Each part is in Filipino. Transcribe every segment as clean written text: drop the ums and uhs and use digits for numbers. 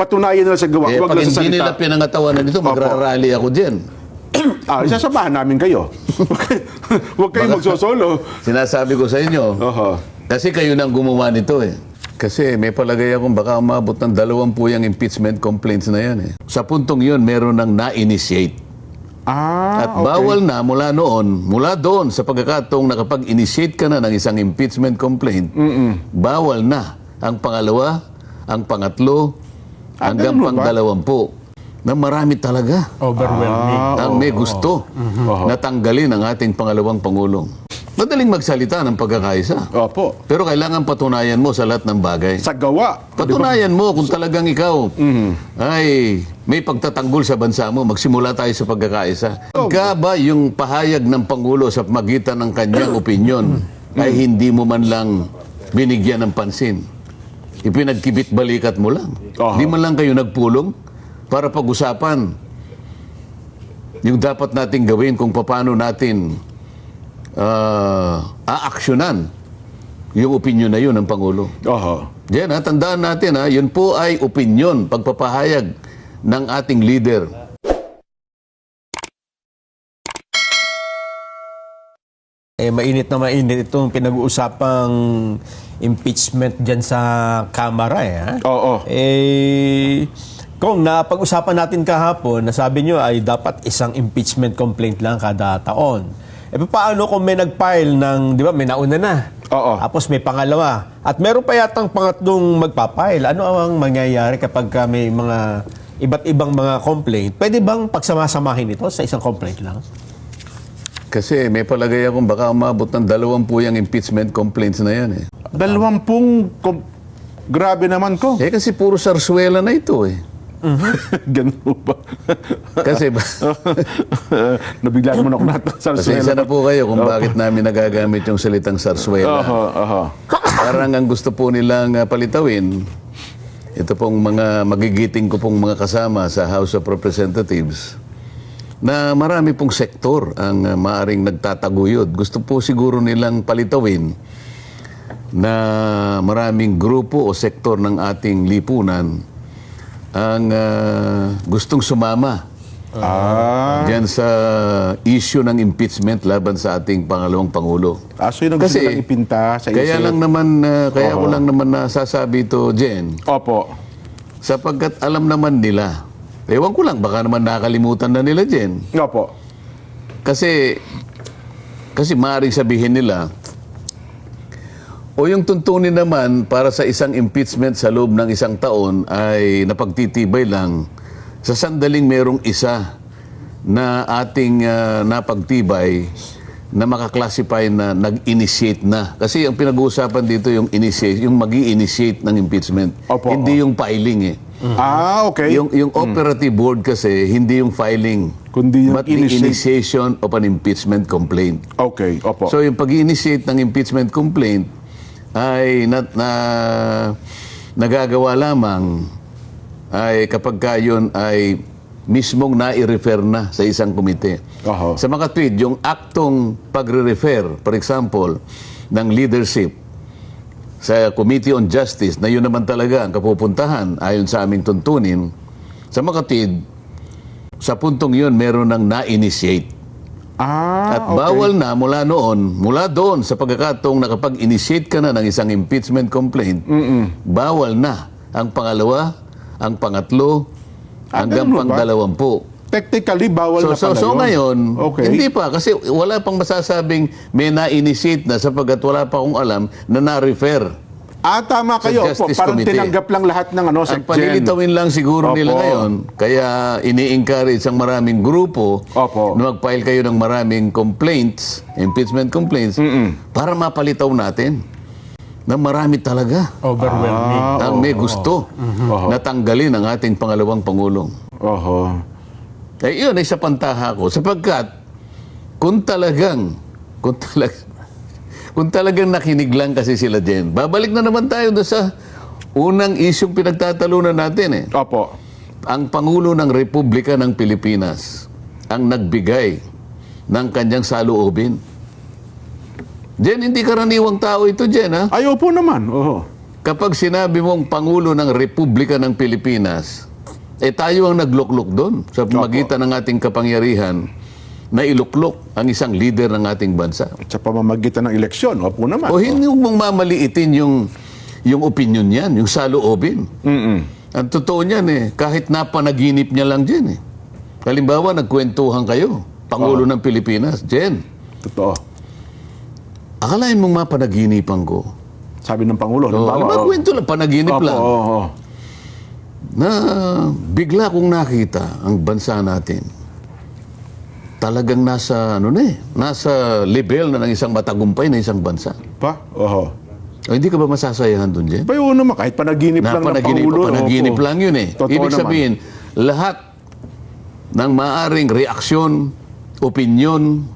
Patunayan nila sa gawa. Eh, Huwag pag lang sa hindi nila salita. pinangatawanan ito, magrarally ako dyan. Isasabahan namin kayo. Huwag kayong magsosolo. Sinasabi ko sa inyo, Oho. kasi kayo nang gumawa nito eh. Kasi may palagay akong baka umabot ng 20 yung impeachment complaints na yan eh. Sa puntong yun, meron nang na-initiate. At Okay. bawal na mula noon, mula doon sa pagkakataong nakapag-initiate ka na ng isang impeachment complaint, bawal na ang pangalawa, ang pangatlo, hanggang ganun ba? pang-20. Na marami talaga Overwhelming. ang may gusto na tanggalin ang ating pangalawang Pangulong. Madaling magsalita ng pagkakaisa. Opo. Pero kailangan patunayan mo sa lahat ng bagay. Sa gawa. Patunayan mo kung talagang ikaw ay may pagtatanggol sa bansa mo, magsimula tayo sa pagkakaisa. Pagka ba yung pahayag ng Pangulo sa magitan ng kanyang opinyon ay hindi mo man lang binigyan ng pansin? Ipinagkibit balikat mo lang. Hindi man lang kayo nagpulong para pag-usapan yung dapat nating gawin kung paano natin aaksyonan yung opinyon na yun ng Pangulo. Oho. Diyan, tandaan natin, yun po ay opinyon, pagpapahayag ng ating leader. Mainit na mainit itong pinag-uusapang impeachment dyan sa Kamara. Oo. Kung napag-usapan natin kahapon, nasabi nyo ay dapat isang impeachment complaint lang kada taon. Paano kung may nag-file ng, di ba, may nauna na? Oo. Tapos may pangalawa. At meron pa yatang pangatlong magpa-file. Ano ang mangyayari kapag may mga iba't ibang mga complaint? Pwede bang pagsamasamahin ito sa isang complaint lang? Kasi may palagay akong baka umabot ng 20 yung impeachment complaints na yan eh. 20 grabe naman ko. Kasi puro sarsuela na ito eh. Ganun ba? Kasi Nabiglaan mo na ako natin sa pasensya na po kayo kung bakit namin nagagamit yung salitang sarsuela. Oho. Parang ang gusto po nilang palitawin, ito pong mga magigiting ko pong mga kasama sa House of Representatives, na marami pong sektor ang maaring nagtataguyod. Gusto po siguro nilang palitawin na maraming grupo o sektor ng ating lipunan ang gustong sumama diyan sa issue ng impeachment laban sa ating pangalawang Pangulo. So yun ang gusto nilang ipinta sa Kaya isip. lang naman, kaya ko lang naman nasasabi ito, Jen, Opo. sapagkat alam naman nila. Ewan ko lang, baka naman nakalimutan na nila, Jen. Opo. Kasi maaaring sabihin nila, o yung tuntunin naman para sa isang impeachment sa loob ng isang taon ay napagtitibay lang sa sandaling merong isa na ating napagtibay na makaklasify na nag-initiate na. Kasi ang pinag-uusapan dito yung initiate, yung mag-i-initiate ng impeachment. Opo, Hindi yung filing eh. Okay. Yung operative board kasi, hindi yung filing. Kundi yung but the initiation of an impeachment complaint. Okay, opo. So yung pag-initiate ng impeachment complaint ay nagagawa lamang ay kapag yun ay mismong nai-refer na sa isang komite. Oho. Sa mga tweet, yung aktong pagre-refer, for example, ng leadership sa Committee on Justice, na yun naman talaga ang kapupuntahan ayon sa aming tuntunin, sa mga tweet, sa puntong yun, meron ng na-initiate. At Okay. bawal na mula noon, mula doon sa pagkakataong nakapag-initiate ka na ng isang impeachment complaint, bawal na ang pangalawa, ang pangatlo, hanggang ganun ba? pang-20. Technically, bawal na pala So yun. ngayon, Okay. hindi pa. Kasi wala pang masasabing may na-initiate na sapagkat wala pa akong alam na na-refer. Tama kayo. Opo, Justice parang Committee. tinanggap lang lahat ng Ang Secgen. palilitawin lang siguro Opo. nila ngayon, kaya ini-encourage ang maraming grupo Opo. na mag-file kayo ng maraming complaints, impeachment complaints, para mapalitaw natin na marami talaga Overwhelming. ang may gusto na tanggalin ang ating pangalawang Pangulong. Oho. Yun ay sa pantaha ko. Sapagkat, kung talagang nakinig lang kasi sila din, babalik na naman tayo doon sa unang isyong pinagtatalunan natin eh. Opo. Ang Pangulo ng Republika ng Pilipinas ang nagbigay ng kanyang saloobin. Jen, hindi karaniwang tao ito, Jen, ha? Ayaw po naman. Oho. kapag sinabi mong Pangulo ng Republika ng Pilipinas, tayo ang nagluklok doon sa magitan ng ating kapangyarihan na iluklok ang isang leader ng ating bansa. Sa pamamagitan ng eleksyon, opo naman. O hindi mong mamaliitin yung opinion niyan, yung saloobin. Ang totoo niyan kahit napanaginip niya lang dyan Halimbawa, nagkwentuhan kayo, Pangulo ng Pilipinas, Jen. Totoo. Akalain mong mapanaginipan ko. Sabi ng Pangulo, halimbawa, kwento lang, panaginip opo, lang. Na bigla kong nakita ang bansa natin. Talagang nasa level na ng isang matagumpay na isang bansa. Pa? Oho. O, hindi ka ba masasayahan doon, Jen? Pa yun naman, kahit panaginip lang ng Pangulo. Panaginip opo. lang yun Totoo Ibig naman. sabihin, lahat ng maaring reaksyon, opinyon,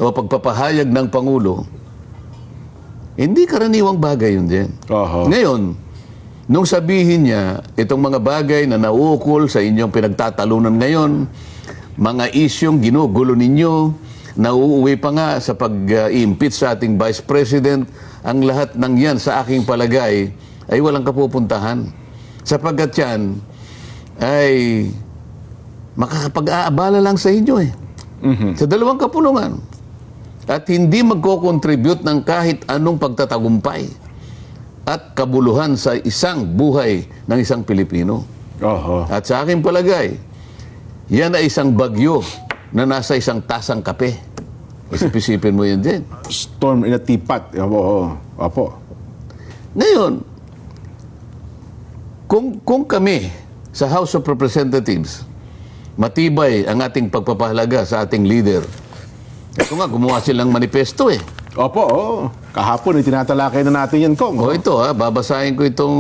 o pagpapahayag ng Pangulo, hindi karaniwang bagay yun, Jen. Oho. Ngayon, nung sabihin niya, itong mga bagay na nauukol sa inyong pinagtatalunan ngayon, mga isyong ginugulo ninyo, nauuwi pa nga sa pag-impeach sa ating Vice President, ang lahat ng yan sa aking palagay ay walang kapupuntahan. Sapagkat yan ay makakapag-aabala lang sa inyo Sa dalawang kapulungan. At hindi magko-contribute ng kahit anong pagtatagumpay at kabuluhan sa isang buhay ng isang Pilipino. Oho. At sa aking palagay, yan ay isang bagyo na nasa isang tasang kape. Isip-isipin mo yan din. Storm in a teapot. Opo. Opo. Ngayon, kung kami sa House of Representatives, matibay ang ating pagpapahalaga sa ating leader. Ito nga, gumawa silang manifesto Opo, oo. Kahapon, tinatalakay na natin yan, Kong. O ito babasahin ko itong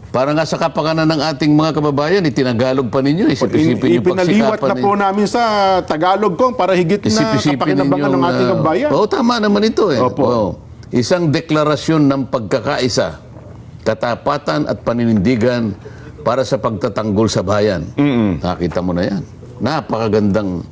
para nga sa kapakanan ng ating mga kababayan, itinagalog pa ninyo. Isip-isipin yung Ipinaliwat pagsikapan na po namin sa Tagalog, Kong, para higit na Isip-isipin kapakinabangan ng ating kababayan. Oo, tama naman ito Opo. Oo. Isang deklarasyon ng pagkakaisa, katapatan at paninindigan para sa pagtatanggol sa bayan. Nakita mo na yan. Napakagandang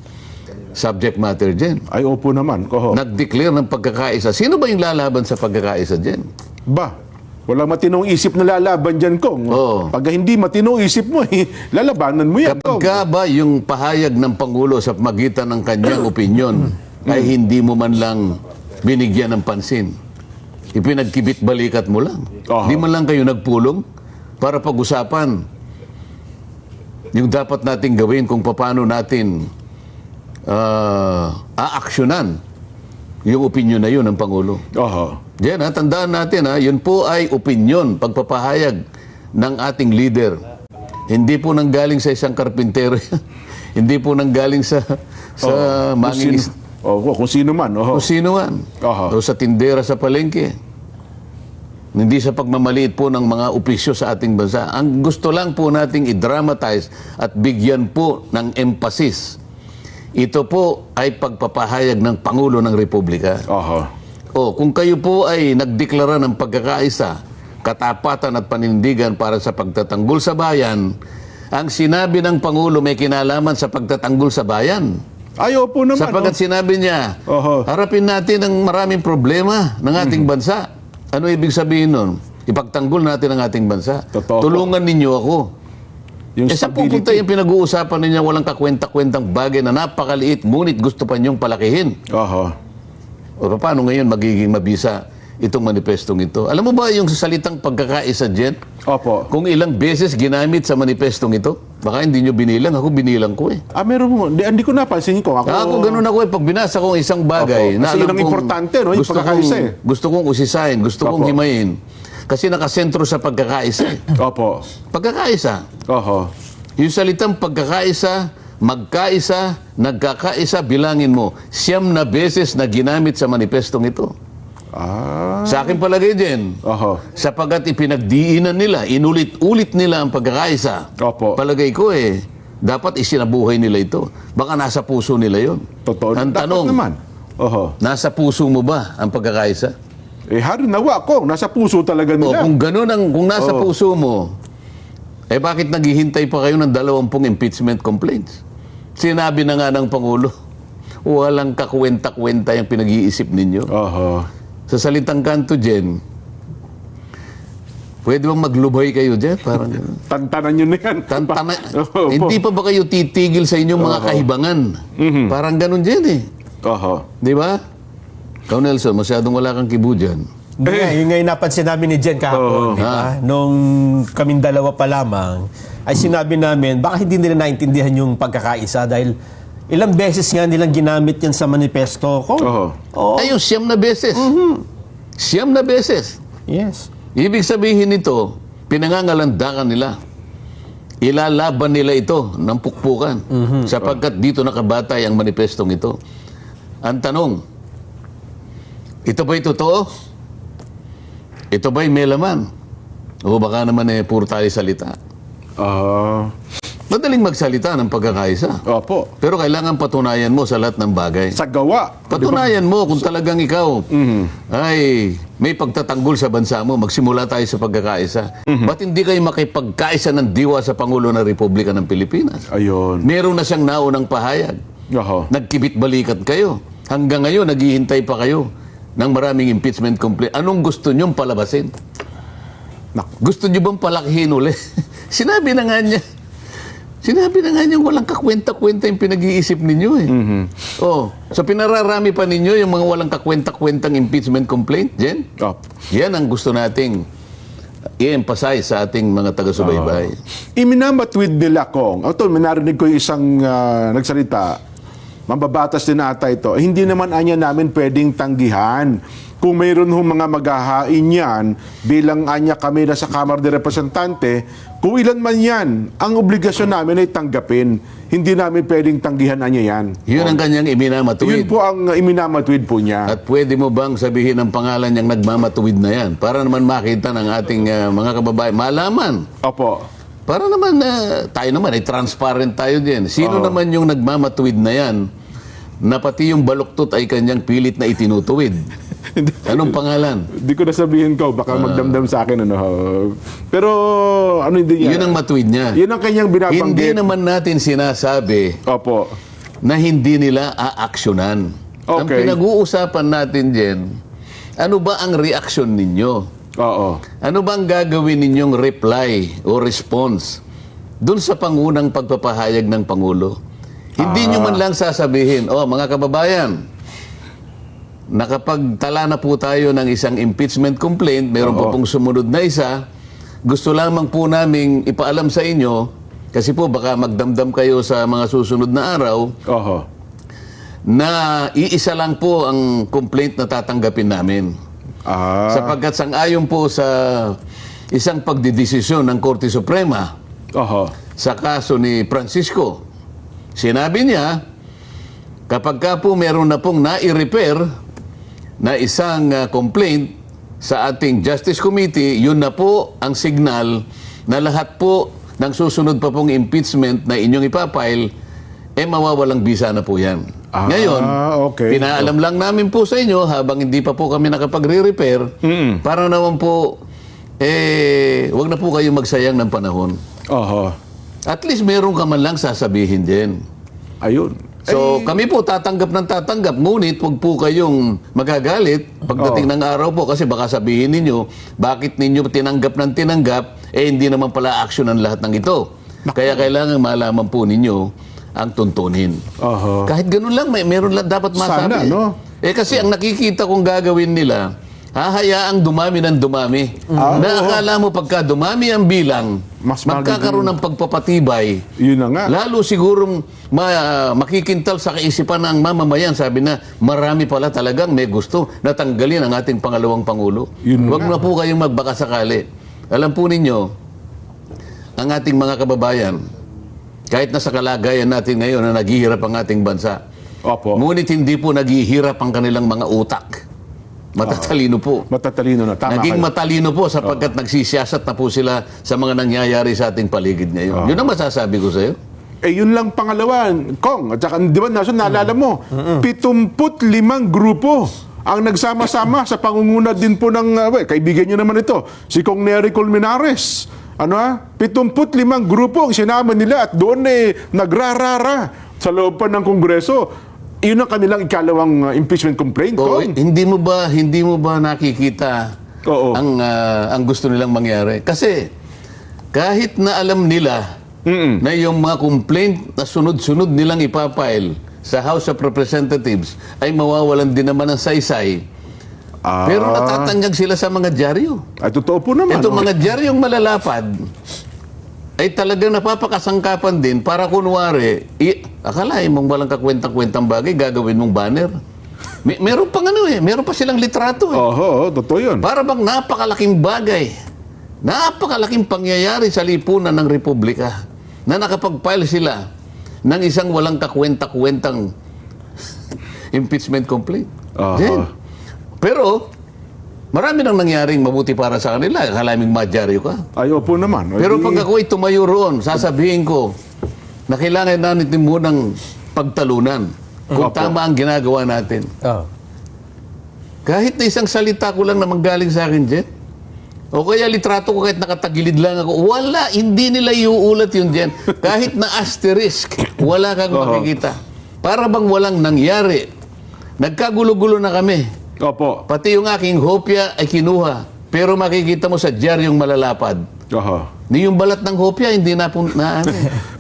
subject matter dyan. Ay, opo naman. Koho. Nag-declare ng pagkakaisa. Sino ba yung lalaban sa pagkakaisa dyan? Ba, wala matinong isip na lalaban dyan, Kong. Oo. Pag hindi matinong isip mo, lalabanan mo yan, Kong. Kapag ba yung pahayag ng Pangulo sa magitan ng kanyang opinyon ay hindi mo man lang binigyan ng pansin? Ipinagkibit balikat mo lang. Aha. Di man lang kayo nagpulong para pag-usapan yung dapat nating gawin kung paano natin aaksyonan yung opinyon na yun ng Pangulo. Oho. Diyan tandaan natin yun po ay opinyon, pagpapahayag ng ating leader. Hindi po nanggaling sa isang karpintero. Hindi po nanggaling sa manging Kung sino man. Oho. kung sino man. Aha. O sa tindera sa palengke. Hindi sa pagmamaliit po ng mga opisyo sa ating bansa. Ang gusto lang po nating i-dramatize at bigyan po ng emphasis. Ito po ay pagpapahayag ng Pangulo ng Republika. Oho. O kung kayo po ay nagdeklara ng pagkakaisa, katapatan at panindigan para sa pagtatanggol sa bayan, ang sinabi ng Pangulo may kinalaman sa pagtatanggol sa bayan. Ay, opo naman. Sapagkat sinabi niya, Oho. harapin natin ang maraming problema ng ating bansa. Ano ibig sabihin nun? Ipagtanggol natin ang ating bansa. Totoo. Tulungan ninyo ako. Yung Sa pupunta yung pinag-uusapan ninyo, walang kakwenta-kwentang bagay na napakaliit, ngunit gusto pa niyong palakihin. Oho. O paano ngayon magiging mabisa itong manifestong ito? Alam mo ba yung salitang pagkakaisa, Jen? Opo. Kung ilang beses ginamit sa manifestong ito? Baka hindi nyo binilang. Ako binilang ko Meron mo. Hindi ko napansin ko. Ako ganun ako Pag binasa ko isang bagay, Opo. Kasi yun ang importante, no? Yung pagkakaisa gusto kong usisahin, gusto kong Opo. himayin. Kasi nakasentro sa pagkakaisa. Opo. Pagkakaisa. Oho. Yung salitang pagkakaisa, magkaisa, nagkakaisa, bilangin mo, 9 na beses na ginamit sa manifestong ito. Sa akin palagay din, Oho. sapagat ipinagdiinan nila, inulit-ulit nila ang pagkakaisa. Opo. Palagay ko dapat isinabuhay nila ito. Baka nasa puso nila yon. Totoo. Ang Dapat tanong, naman. Oho. nasa puso mo ba ang pagkakaisa? Nawa ko. Nasa puso talaga O nila. kung gano'n kung nasa puso mo, bakit naghihintay pa kayo ng 20 impeachment complaints? Sinabi na nga ng Pangulo, walang kakwenta-kwenta yung pinag-iisip ninyo. Oho. Sa salitang kanto, Jen, Pwede bang maglubay kayo dyan? Parang ganun. Tantanan nyo na yan. Opo. Hindi pa ba kayo titigil sa inyong mga kahibangan? Parang ganun dyan eh. Oho. Di ba? Ikaw, Nelson, masyadong wala kang kibo dyan. Yun nga yung napansin namin ni Jen kahapon. Di ba? Nung kaming dalawa pa lamang, ay sinabi namin, baka hindi nila naintindihan yung pagkakaisa dahil ilang beses nga nilang ginamit yan sa manifesto ko. Oho. Oo. Ayun, 9 na beses. 9 na beses. Yes. Ibig sabihin nito, pinangangalandakan nila. Ilalaban nila ito ng pukpukan sapagkat dito nakabatay ang manifestong ito. Ang tanong, ito ba'y totoo? Ito ba'y may laman? O baka naman puro tayo salita? Madaling magsalita ng pagkakaisa. Opo. Pero kailangan patunayan mo sa lahat ng bagay. Sa gawa. Patunayan mo kung talagang ikaw ay may pagtatanggol sa bansa mo, magsimula tayo sa pagkakaisa. Ba't hindi kayo makipagkaisa ng diwa sa Pangulo ng Republika ng Pilipinas? Ayun. Meron na siyang naunang pahayag. Oho. Nagkibit-balikat kayo. Hanggang ngayon, naghihintay pa kayo ng maraming impeachment complaint. Anong gusto nyong palabasin? Gusto nyo bang palakihin uli? Sinabi na nga niya. Sinabi na nga niya, walang kakwenta-kwenta yung pinag-iisip ninyo eh. Oh, so pinararami pa ninyo yung mga walang kakwenta-kwentang impeachment complaint, Jen? Yan ang gusto nating i-emphasize sa ating mga taga-subaybay. Iminamatwid nila kong. Ito, narinig ko yung isang nagsalita. Mambabatas din ata ito. Hindi naman anya namin pwedeng tanggihan. Kung mayroon hong mga maghahain yan, bilang anya kami na sa Kamara de Representante, kung ilan man yan, ang obligasyon namin ay tanggapin. Hindi namin pwedeng tanggihan anya yan. Yun ang kanyang iminamatwid. Yun po ang iminamatwid po niya. At pwede mo bang sabihin ang pangalan niyang nagmamatuwid na yan? Para naman makita ng ating mga kababayan, malaman. Opo. Para naman, tayo naman, ay transparent tayo din. Sino naman yung nagmamatuwid na yan, na pati yung baluktot ay kanyang pilit na itinutuwid? Anong pangalan? Hindi ko nasabihin ko, baka magdamdam sa akin. Ano. Pero, ano hindi niya? Yun ang matuwid niya. Yun ang kanyang binabanggit. Hindi naman natin sinasabi Opo. na hindi nila aaksyonan. Ang Okay. pinag-uusapan natin, Jen, ano ba ang reaksyon ninyo? Oo. Ano bang gagawin ninyong reply o response dun sa pangunang pagpapahayag ng Pangulo? Hindi nyo man lang sasabihin, mga kababayan, nakapagtala na po tayo ng isang impeachment complaint, meron pa pong sumunod na isa, gusto lamang po naming ipaalam sa inyo, kasi po baka magdamdam kayo sa mga susunod na araw, Oho. na iisa lang po ang complaint na tatanggapin namin. Sapagkat sang-ayon po sa isang pagdidesisyon ng Korte Suprema Oho. sa kaso ni Francisco, sinabi niya, kapag ka po meron na pong nai-repair na isang complaint sa ating Justice Committee, yun na po ang signal na lahat po ng susunod pa pong impeachment na inyong ipapile, mawawalang bisa na po yan. Ngayon, okay. pinaalam lang namin po sa inyo habang hindi pa po kami nakapag-re-repair, para naman po, wag na po kayo magsayang ng panahon. Oho. At least meron ka man lang sasabihin din. Ayun. So, kami po tatanggap ng tatanggap, ngunit huwag po kayong magagalit pagdating ng araw po kasi baka sabihin ninyo, bakit ninyo tinanggap ng tinanggap, hindi naman pala action ang lahat ng ito. Kaya kailangan malaman po ninyo ang tuntunin. Oho. Kahit ganun lang, meron lang dapat masabi. Sana, no? Kasi ang nakikita kong gagawin nila, hahayaang dumami ng dumami. Na akala mo pagka dumami ang bilang, Mas magkakaroon ng pagpapatibay. Yun na nga. Lalo sigurong makikintal sa kaisipan ng mamamayan. Sabi na, marami pala talagang may gusto na tanggalin ang ating pangalawang Pangulo. Yun Huwag nga. na po kayong magbaka sakali. Alam po ninyo, ang ating mga kababayan, kahit nasa kalagayan natin ngayon na naghihirap ang ating bansa, Opo. ngunit hindi po naghihirap ang kanilang mga utak. Matatalino po. Matatalino na. Tama Naging kayo. matalino po sapagkat nagsisiyasat na po sila sa mga nangyayari sa ating paligid ngayon. Yun ang masasabi ko sa iyo. Yun lang pangalawa, Kong. At saka, di ba, Nason, naalala mo, 75 grupo ang nagsama-sama sa pangunguna din po ng, kaibigan nyo naman ito, si Kong Nery Colmenares. 75 grupo ang sinama nila at doon nagrarara sa loob pa ng Kongreso. Yun ang kanilang ikalawang impeachment complaint, O, Kong. hindi mo ba nakikita Oo. ang gusto nilang mangyari. Kasi kahit na alam nila na yung mga complaint na sunod-sunod nilang ipapile sa House of Representatives ay mawawalan din naman ng saysay. Pero natatanggag sila sa mga dyaryo. Ay, totoo po naman. Itong mga dyaryong malalapad ay talagang napapakasangkapan din para kunwari, akalain mong walang kakwentang-kwentang bagay, gagawin mong banner. Meron pang meron pa silang litrato. Oo, totoo yun. Para bang napakalaking bagay, napakalaking pangyayari sa lipunan ng Republika na nakapag-file sila ng isang walang kakwenta-kwentang impeachment complaint. Then, pero, marami nang nangyaring mabuti para sa kanila. Kalaming madyaryo ka. Ay, opo naman. Pero pag ako'y tumayo roon, sasabihin ko na kailangan natin munang pagtalunan kung Opo. tama ang ginagawa natin. Oh. Kahit na isang salita ko lang na manggaling sa akin, Jen. O kaya litrato ko kahit nakatagilid lang ako. Wala, hindi nila iuulat yun, Jen. Kahit na asterisk, wala kang makikita. Para bang walang nangyari. Nagkagulo-gulo na kami. Opo. Pati yung aking hopya ay kinuha. Pero makikita mo sa dyaryong malalapad. Oho. Ni yung balat ng hopya, hindi na po na ano.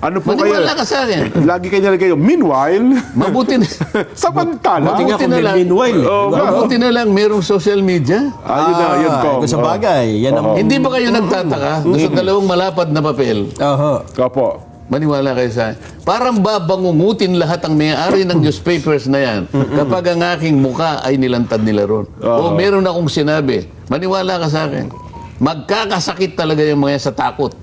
Ano po kayo? Maniwala ka sa akin. Lagi kayo nilagay yung meanwhile, Mabuti na. samantala. Buti nga Mabuti kung na may lang. meanwhile. Oo, Diba? Mabuti na lang merong social media. Ayun na, yun ko. Sa bagay. Yan ang... Hindi ba kayo nagtataka sa dalawang malapad na papel? Oho. Opo. Maniwala kayo sa akin. Parang babangungutin lahat ang may-ari ng newspapers na yan kapag ang aking muka ay nilantad nila ron. O meron akong sinabi, maniwala ka sa akin, magkakasakit talaga yung mga yan sa takot.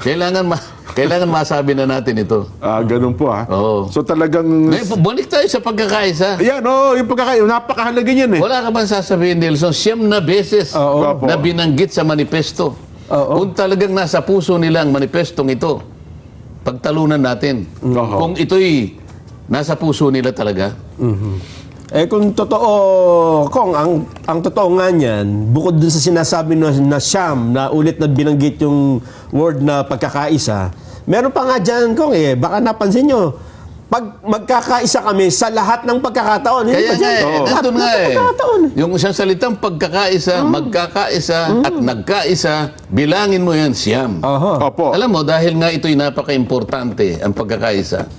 Kailangan masabi na natin ito. Ganun po Oo. So talagang... Ngayon, balik tayo sa pagkakaisa. Yan, yung pagkakain, napakahalaga niyan eh. Wala ka bang sasabihin, Nelson, siyam na beses Oo. na binanggit sa manifesto. Oo. Kung talagang nasa puso nila ang manifestong ito, pagtalunan natin. Oo. Kung ito'y nasa puso nila talaga. Eh kung totoo, Kong, ang totoo nga niyan, bukod dun sa sinasabi na siyam, na ulit na binanggit yung word na pagkakaisa, meron pa nga dyan, Kong, baka napansin nyo, pag magkakaisa kami sa lahat ng pagkakataon, hindi Kaya ba nga dyan? Lahat nandun ng nga pagkakataon. Yung isang salitang pagkakaisa, magkakaisa at nagkaisa, bilangin mo yan siyam. Oho. Opo. Alam mo, dahil nga ito'y napaka-importante, ang pagkakaisa,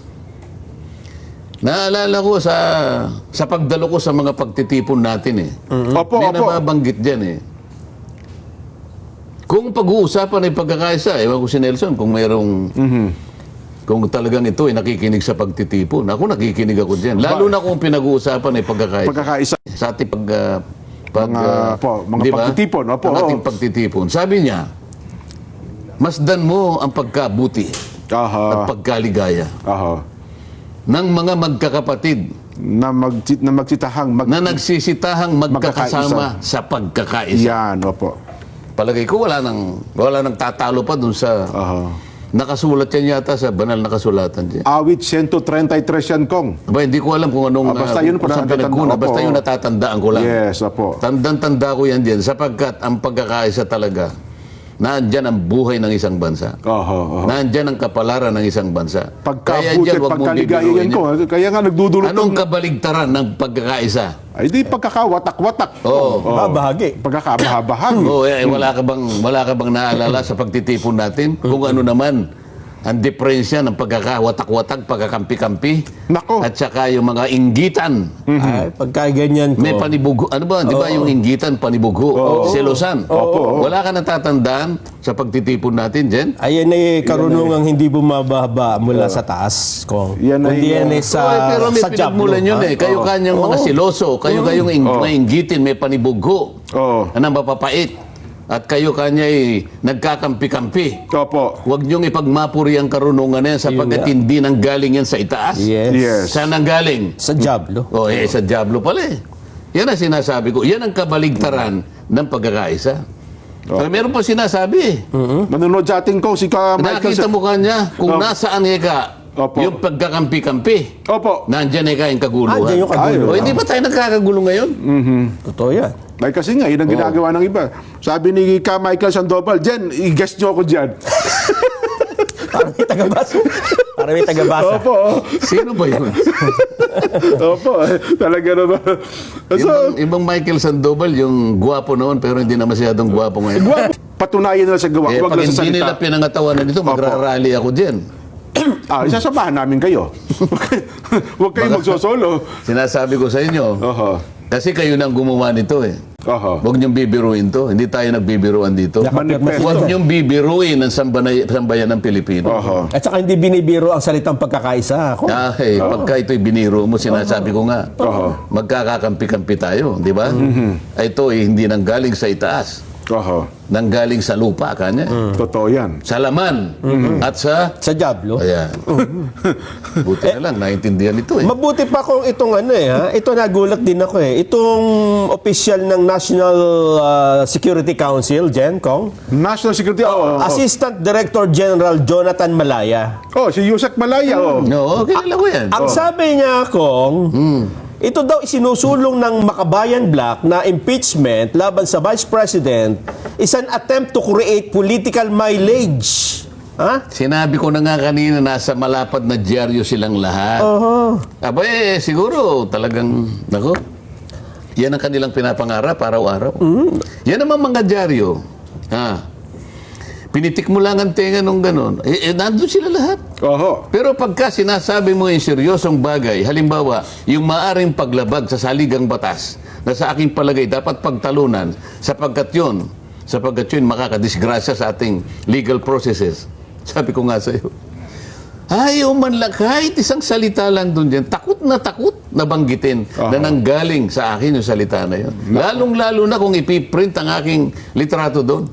naalala ko sa pagdalo ko sa mga pagtitipon natin Opo, May opo. nababanggit dyan Kung pag-uusapan ay pagkakaisa, ewan ko si Nelson, kung mayroong... Kung talagang ito ay nakikinig sa pagtitipon. Ako nakikinig ako dyan. Lalo na kung pinag-uusapan ay pagkakaisa. Pagkakaisa. Sa ating mga di ba? pagtitipon, opo, Ang ating oo. pagtitipon. Sabi niya, masdan mo ang pagkabuti at pagkaligaya Aha. ng mga magkakapatid Na magsitahang na nagsisitahang magkakasama sa pagkakaisa. Yan, opo. Palagay ko wala nang tatalo pa dun sa Aha. nakasulat yan yata sa banal na kasulatan dyan. Awit 133 yan, Kong. Aba, hindi ko alam kung anong Basta yun po kung saan natatanda- pinagkuna. opo. Basta yun natatandaan ko lang. Yes, opo. Tandang-tanda ko yan din sapagkat ang pagkakaisa talaga, naandyan ang buhay ng isang bansa. Oho. Naandyan ang kapalaran ng isang bansa. Kaya Pagkabuti dyan, at wag mong pagkaligaya bibiruin yan, Kong. Kaya nga nagdudulot Anong ng... kabaligtaran ng pagkakaisa? Ay, di pagkakawatak-watak. Oo. Bahagi. Pagkakabahagi. Wala ka bang naalala sa pagtitipon natin? Kung ano naman ang diferensya ng pagkakawatak-watak, pagkakampi-kampi, Nako. at saka yung mga inggitan. Ay, pagka ganyan ko. May panibugo. Ano ba? Di ba yung inggitan, panibugo? Selosan. Opo. Wala ka natatandaan sa pagtitipon natin, Jen? Ayan ay karunungang hindi bumababa mula sa taas, Kong. Yan ay- Kundi yan ay sa, Pero may sa jablo. pinagmulan yun ha? Kayo kanyang mga siloso, kayong mga inggitin, may panibugo. Oo. Anong mapapait. At kayo kanya ay nagkakampi-kampi. Opo. Huwag niyong ipagmapuri ang karunungan na yan sapagkat hindi nang galing yan sa itaas. Yes. Yes. Saan nang galing? Sa jablo. Sa Diablo pala Yan ang sinasabi ko. Yan ang kabaligtaran ng pagkakaisa. Pero meron pa sinasabi. Nanonood sa ating ko, si Ka Michael. Nakita mo kanya kung Opo. nasaan ka Opo. yung pagkakampi-kampi. Opo. Nandyan ka yung kaguluhan. Andyan yung kaguluhan. O, hindi ba tayo nagkakagulo ngayon? Totoo yan. Ay, kasi nga, yun ang ginagawa ng iba. Sabi ni Ka Michael Sandoval, Jen, i-guess nyo ako dyan. Parang itagabas. Para may tagabasa. Opo. Sino ba yun? Opo. Talaga naman. So, Ibang Michael Sandoval, yung gwapo noon pero hindi na masyadong gwapo ngayon. patunayan na sa gawa. Eh, Huwag pag lang sa hindi nila salita. pinangatawanan nito, magrarally ako dyan. Isasamahan namin kayo. Huwag kayong magsosolo. Sinasabi ko sa inyo, Oho. kasi kayo nang gumawa nito eh. Oho. Huwag niyong bibiruin to. Hindi tayo nagbibiruan dito. Manifesto. Huwag niyong bibiruin ang sambayan ng Pilipino. Oho. At saka hindi binibiro ang salitang pagkakaisa. Kung Pagka ito'y biniro mo, sinasabi ko nga, magkakakampi-kampi tayo, di ba? Ito hindi nang galing sa itaas, Oho. nang galing sa lupa, kanya. Totoo yan. Sa laman at sa... sa Diablo. Ayan. Buti na lang, naintindihan ito eh. Mabuti pa kung itong ito nagulat din ako itong opisyal ng National Security Council, Jen Kong, National Security. Assistant Director General Jonathan Malaya. Si Yusek Malaya. No, kilala ko yan. Ang sabi niya, Kong, ito daw isinusulong ng Makabayan Black na impeachment laban sa Vice President is an attempt to create political mileage. Ha? Sinabi ko na nga kanina, nasa malapad na dyaryo silang lahat. Abay, siguro talagang, nako, yan ang kanilang pinapangarap araw-araw. Yan naman mga dyaryo. Pinitik mo lang ang tenga nung ganon. Nandun sila lahat. Oho. Pero pagka sinasabi mo yung seryosong bagay, halimbawa, yung maaring paglabag sa saligang batas, na sa aking palagay dapat pagtalunan, sapagkat yun makakadisgrasya sa ating legal processes. Sabi ko nga sa iyo, ayaw man lang, kahit isang salita lang doon dyan, takot na banggitin na nanggaling sa akin yung salita na yun. Lalong-lalo na kung ipiprint ang aking litrato doon.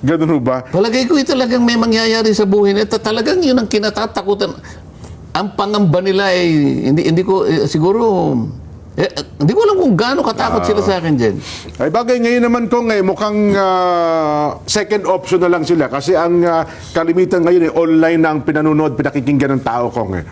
Ganun ho ba? Palagay ko talagang may mangyayari sa buhay nito. Talagang yun ang kinatatakutan. Ang pangamba nila ay hindi ko siguro hindi ko alam kung gaano katakot sila sa akin dyan. Ay bagay ngayon naman kung mukhang second option na lang sila kasi ang kalimitan ngayon online na ang pinanonood, pinakikinggan ng tao kong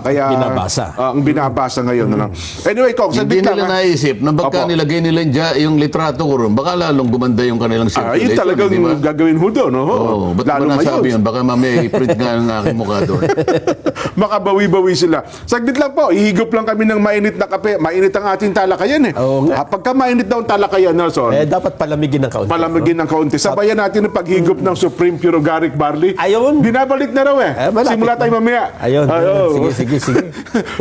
kaya Binabasa. Ang binabasa ngayon na lang. Anyway, Kong, Hindi saglit nila lang. naisip na baka Opo. nilagay nila yung litrato ko ron, baka lalong gumanda yung kanilang circulation. Yun talagang di ba? gagawin ho doon. Oo, ba't Lalo mo nasabi ngayon. yun? Baka mamaya i-print nga ang aking mukha doon. Makabawi-bawi sila. Saglit lang po, ihigop lang kami ng mainit na kape. Mainit ang ating talakayan Oo nga. Pagka mainit daw ang talakayan, Nelson, Dapat palamigin ng kaunti. palamigin ng kaunti. Sabayan natin ang paghigop ng Supreme Pure Organic Barley. Ayun. Binabalik na raw malapit Simula tayo mamaya. Ayun. Sige.